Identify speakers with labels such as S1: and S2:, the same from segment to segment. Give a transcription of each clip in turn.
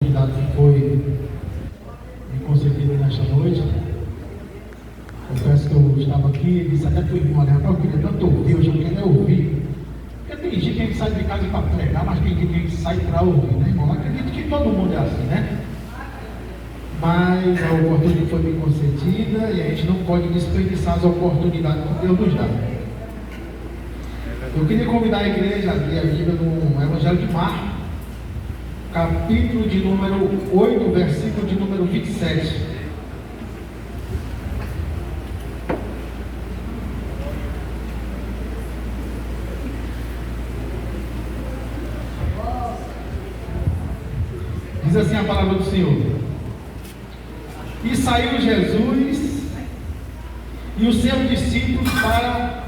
S1: oportunidade que foi me concedida nesta noite. Confesso que eu estava aqui e disse até para o irmão, eu queria tanto ouvir, hoje eu quero ouvir. Porque tem gente que sai de casa para pregar, mas tem gente que sai para ouvir, né, irmão? Acredito que todo mundo é assim, né? Mas a oportunidade foi me concedida e a gente não pode desperdiçar as oportunidades que Deus nos dá. Eu queria convidar a igreja a abrir a Bíblia no Evangelho de Marcos, capítulo de número 8, versículo de número 27. Diz assim a palavra do Senhor: E saiu Jesus e os seus discípulos para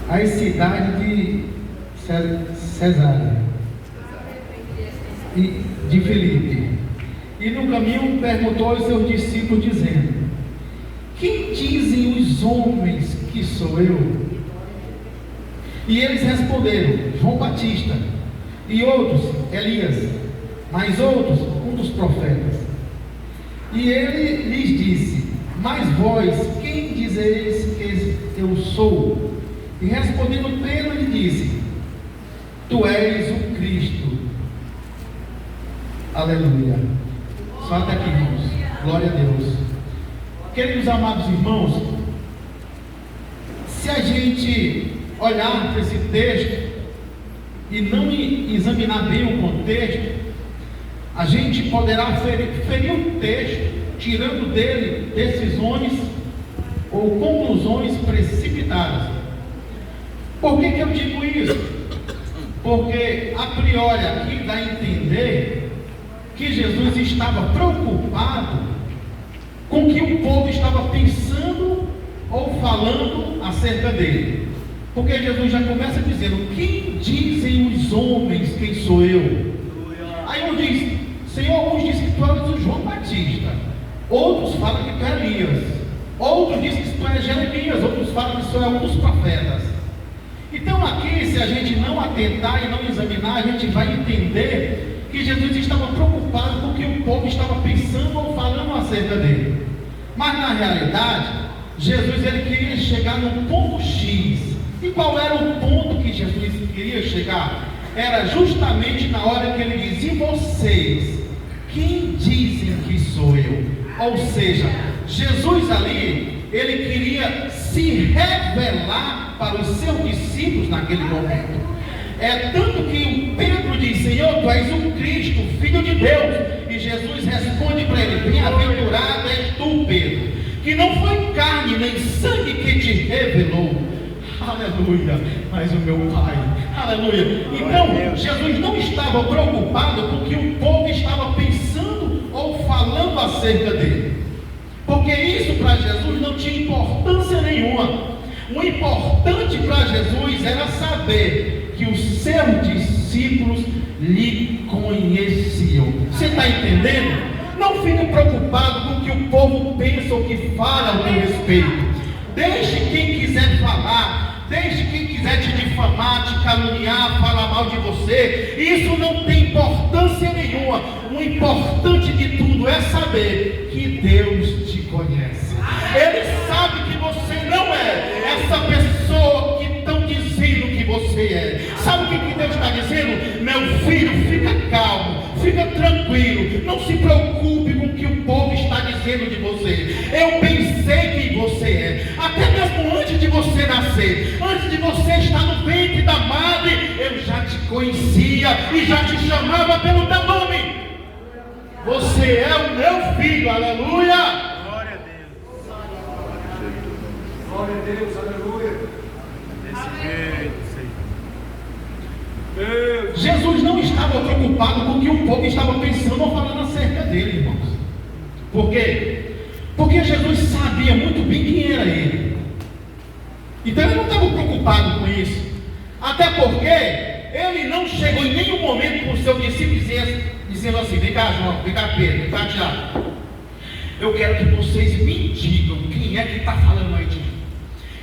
S1: a cidade de Cesareia e de Filipe. E no caminho perguntou aos seus discípulos, dizendo: Quem dizem os homens que sou eu? E eles responderam: João Batista, e outros, Elias, mas outros, um dos profetas. E ele lhes disse: Mas vós, quem dizeis que eu sou? E respondendo Pedro, lhe disse: Tu és o Cristo. Aleluia. Só até aqui, irmãos. Glória a Deus. Queridos amados irmãos, se a gente olhar para esse texto e não examinar bem o contexto, a gente poderá ferir o texto, tirando dele decisões ou conclusões precipitadas. Por que eu digo isso? Porque a priori aqui dá a entender que Jesus estava preocupado com o que o povo estava pensando ou falando acerca dele. Porque Jesus já começa dizendo: Quem dizem os homens quem sou eu? Aí um diz: Senhor, alguns dizem que tu és o João Batista, outros falam que tu é Elias, outros dizem que tu é Jeremias, outros falam que tu é um dos profetas. Então aqui, se a gente não atentar e não examinar, a gente vai entender que Jesus estava preocupado com o que o povo estava pensando ou falando acerca dele. Mas na realidade, Jesus ele queria chegar no ponto X. E qual era o ponto que Jesus queria chegar? Era justamente na hora que ele dizia: E vocês, quem dizem que sou eu? Ou seja, Jesus ali, ele queria se revelar para os seus discípulos naquele momento. É tanto que o Pedro diz: Senhor, tu és o Cristo, Filho de Deus. E Jesus responde para ele: Bem-aventurado és tu, Pedro, que não foi carne nem sangue que te revelou. Aleluia, mas o meu Pai. Aleluia. Então, Jesus não estava preocupado com o que o povo estava pensando ou falando acerca dele, porque isso para Jesus não tinha importância nenhuma. O importante para Jesus era saber que os seus discípulos lhe conheciam. Você está entendendo? Não fique preocupado com o que o povo pensa ou que fala ao teu respeito. Deixe quem quiser falar, deixe quem quiser te difamar, te caluniar, falar mal de você. Isso não tem importância nenhuma. O importante de tudo é saber que Deus te conhece. Ele sabe que você não é essa pessoa que estão dizendo que você é. Sabe o que Deus está dizendo? Meu filho, fica calmo, fica tranquilo, não se preocupe com o que o povo está dizendo de você. Eu pensei quem você é, até mesmo antes de você nascer, antes de você estar no ventre da madre, eu já te conhecia e já te chamava pelo teu nome. Você é o meu filho, aleluia.
S2: Glória a Deus.
S3: Glória a Deus, aleluia.
S2: Desse jeito, Senhor.
S1: Jesus não estava preocupado com o que o povo estava pensando ou falando acerca dele, irmãos. Por quê? Porque Jesus sabia muito bem quem era ele. Então ele não estava preocupado com isso. Até porque ele não chegou em nenhum momento com os seus discípulos dizendo assim: Vem cá, João, vem cá, Pedro, vem cá, Tiago. Eu quero que vocês me digam quem é que está falando aí de mim.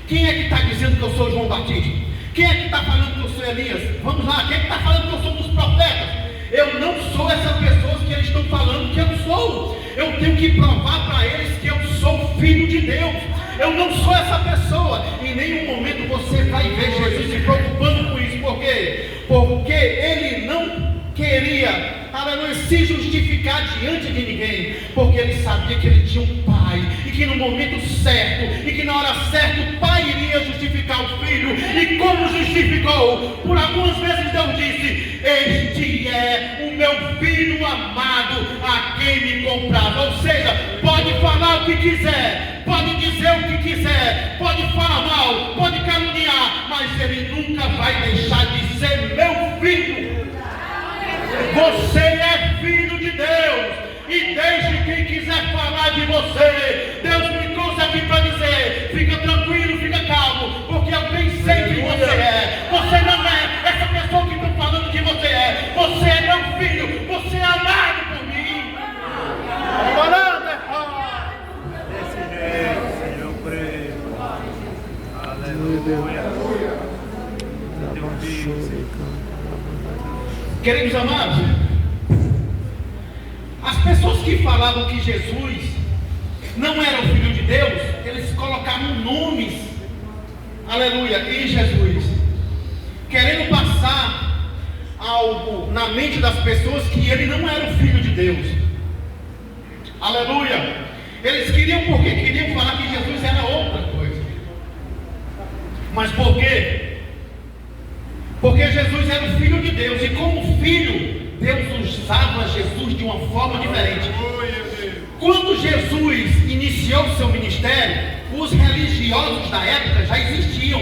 S1: Quem é que está dizendo que eu sou João Batista? Quem é que está falando que eu sou Elias? Vamos lá, quem é que está falando que eu sou um dos profetas? Eu não sou essas pessoas que eles estão falando que eu sou. Eu tenho que provar para eles que eu sou filho de Deus. Eu não sou essa pessoa. Em nenhum momento você vai ver Jesus se preocupando com isso. Por quê? Porque ele não queria, aleluia, se justificar diante de ninguém, porque ele sabia que ele tinha um pai, e que no momento certo, e que na hora certa o pai iria justificar o filho. E como justificou? Por algumas vezes Deus disse: este é o meu filho amado, a quem me comprava. Ou seja, pode falar o que quiser, pode dizer o que quiser, pode falar mal, pode caluniar, mas ele nunca vai deixar de ser meu filho. Você é filho de Deus, e deixe quem quiser falar de você. Deus me trouxe aqui para dizer: fica tranquilo, fica calmo, porque eu bem sei quem você é. Você não é essa pessoa que estão falando que você é. Você é meu filho, você é amado por mim.
S2: Desse jeito, Senhor, creio. Aleluia. Teu filho, Senhor.
S1: Queridos amados, as pessoas que falavam que Jesus não era o Filho de Deus, eles colocavam nomes, aleluia, em Jesus, querendo passar algo na mente das pessoas que ele não era o Filho de Deus, aleluia. Eles queriam, por quê? Queriam falar que Jesus era outra coisa. Mas por quê? Porque Jesus era o Filho de Deus, e como filho, Deus usava Jesus de uma forma diferente. Quando Jesus iniciou o seu ministério, os religiosos da época já existiam,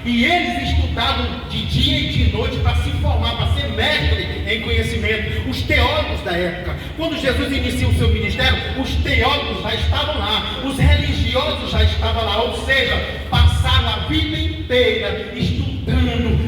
S1: e eles estudavam de dia e de noite para se formar, para ser mestre em conhecimento. Os teólogos da época, quando Jesus iniciou o seu ministério, os teólogos já estavam lá, os religiosos já estavam lá, ou seja, passaram a vida inteira estudando,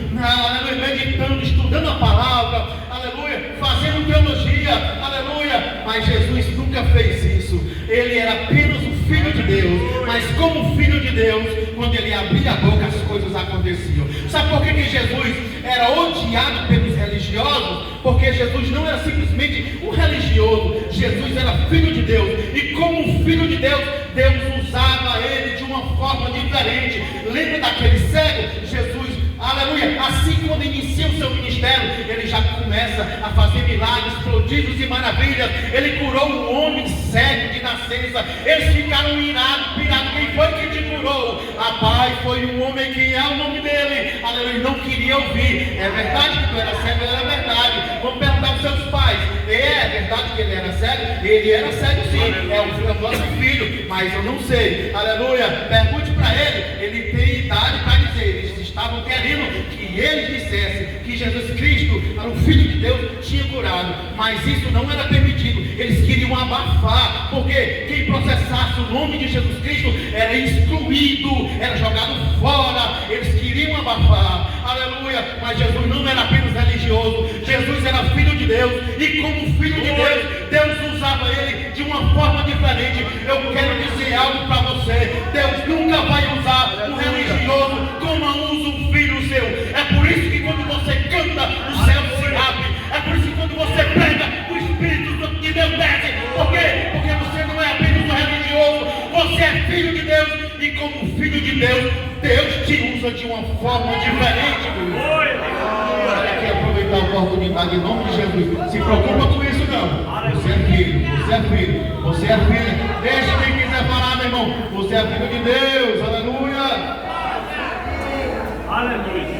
S1: meditando, estudando a palavra, aleluia, fazendo teologia, aleluia. Mas Jesus nunca fez isso. Ele era apenas o Filho de Deus, mas como Filho de Deus, quando ele abria a boca, as coisas aconteciam. Sabe por que Jesus era odiado pelos religiosos? Porque Jesus não era simplesmente um religioso, Jesus era Filho de Deus, e como Filho de Deus, Deus usava ele de uma forma diferente. Lembra daquele cego? Jesus, aleluia, assim quando inicia o seu ministério, ele já começa a fazer milagres, prodígios e maravilhas. Ele curou um homem cego de nascença. Eles ficaram irados, pirados. Quem foi que te curou? Pai, foi um homem que é o nome dele. Aleluia, não queria ouvir. É verdade que tu era cego? Era verdade. Vamos perguntar aos seus pais. É verdade que ele era cego? Ele era cego sim, é o nosso filho, mas eu não sei. Aleluia, pergunte para ele. Ele tem idade para dizer. Eles estavam querendo que eles dissessem que Jesus Cristo era o Filho de Deus, tinha curado, mas isso não era permitido. Eles queriam abafar, porque quem processasse o nome de Jesus Cristo era excluído, era jogado fora. Eles queriam abafar, aleluia. Mas Jesus não era apenas religioso, Jesus era Filho de Deus, e como Filho de Deus, Deus usava ele de uma forma diferente. Eu quero dizer algo para você: Deus nunca vai usar um religioso como usa um filho seu. É por isso que quando você canta, o céu se abre. É por isso que quando você prega, o Espírito de Deus desce. Por quê? Porque você não é apenas um religioso, você é filho de Deus, e como filho de Deus, Deus te usa de uma forma diferente. Olha aqui, aproveitar a oportunidade em nome de Jesus. Se preocupa com isso não. Você é filho, você é filho, você é filho. Deixa quem quiser falar, meu irmão. Você é filho de Deus, aleluia.
S2: Aleluia.